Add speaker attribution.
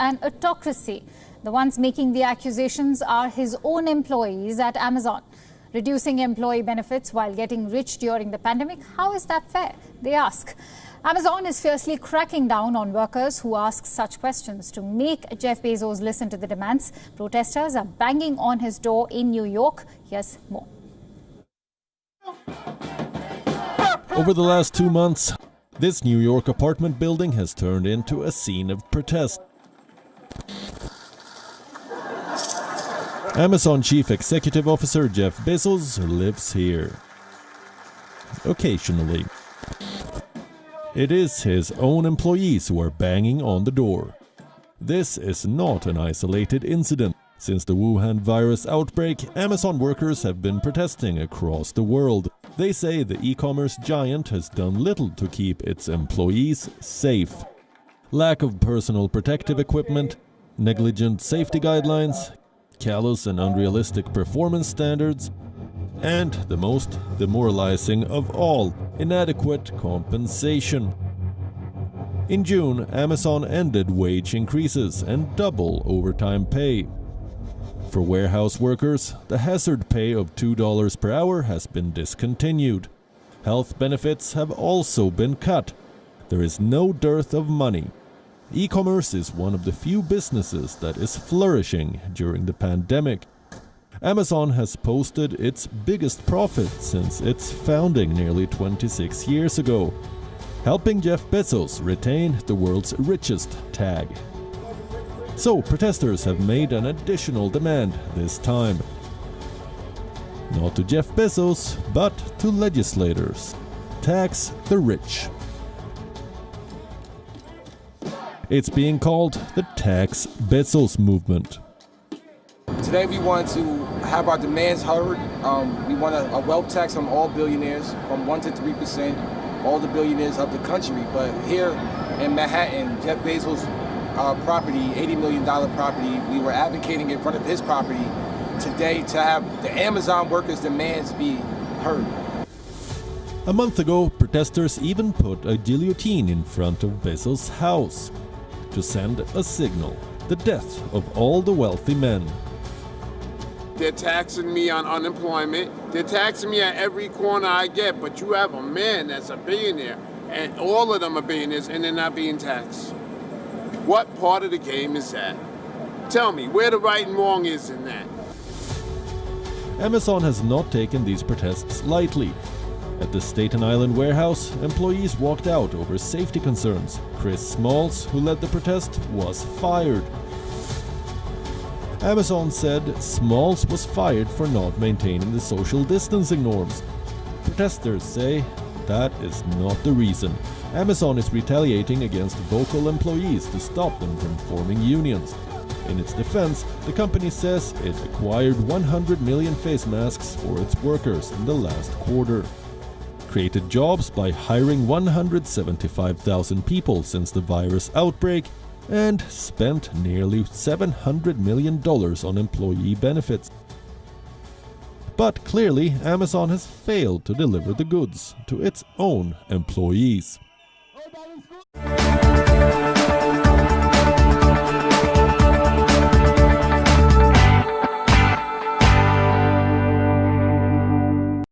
Speaker 1: an autocracy. The ones making the accusations are his own employees at Amazon. Reducing employee benefits while getting rich during the pandemic, how is that fair? They ask. Amazon is fiercely cracking down on workers who ask such questions. To make Jeff Bezos listen to the demands, protesters are banging on his door in New York. Here's more.
Speaker 2: Over the last 2 months, this New York apartment building has turned into a scene of protest. Amazon Chief Executive Officer Jeff Bezos lives here. Occasionally. It is his own employees who are banging on the door. This is not an isolated incident. Since the Wuhan virus outbreak, Amazon workers have been protesting across the world. They say the e-commerce giant has done little to keep its employees safe. Lack of personal protective equipment, negligent safety guidelines, callous and unrealistic performance standards, and the most demoralizing of all, inadequate compensation. In June, Amazon ended wage increases and double overtime pay. For warehouse workers, the hazard pay of $2 per hour has been discontinued. Health benefits have also been cut. There is no dearth of money. E-commerce is one of the few businesses that is flourishing during the pandemic. Amazon has posted its biggest profit since its founding nearly 26 years ago, helping Jeff Bezos retain the world's richest tag. So protesters have made an additional demand this time. Not to Jeff Bezos, but to legislators. Tax the rich. It's being called the Tax Bezos movement.
Speaker 3: Today we want to have our demands heard. We want a wealth tax on all billionaires from 1% to 3%, all the billionaires of the country. But here in Manhattan, Jeff Bezos' property, $80 million property, we were advocating in front of his property today to have the Amazon workers' demands be heard.
Speaker 2: A month ago, protesters even put a guillotine in front of Bezos' house to send a signal, the death of all the wealthy men.
Speaker 4: They're taxing me on unemployment. They're taxing me at every corner I get, but you have a man that's a billionaire, and all of them are billionaires, and they're not being taxed. What part of the game is that? Tell me, where the right and wrong is in that?
Speaker 2: Amazon has not taken these protests lightly. At the Staten Island warehouse, employees walked out over safety concerns. Chris Smalls, who led the protest, was fired. Amazon said Smalls was fired for not maintaining the social distancing norms. Protesters say that is not the reason. Amazon is retaliating against vocal employees to stop them from forming unions. In its defense, the company says it acquired 100 million face masks for its workers in the last quarter. Created jobs by hiring 175,000 people since the virus outbreak, and spent nearly $700 million on employee benefits. But clearly, Amazon has failed to deliver the goods to its own employees.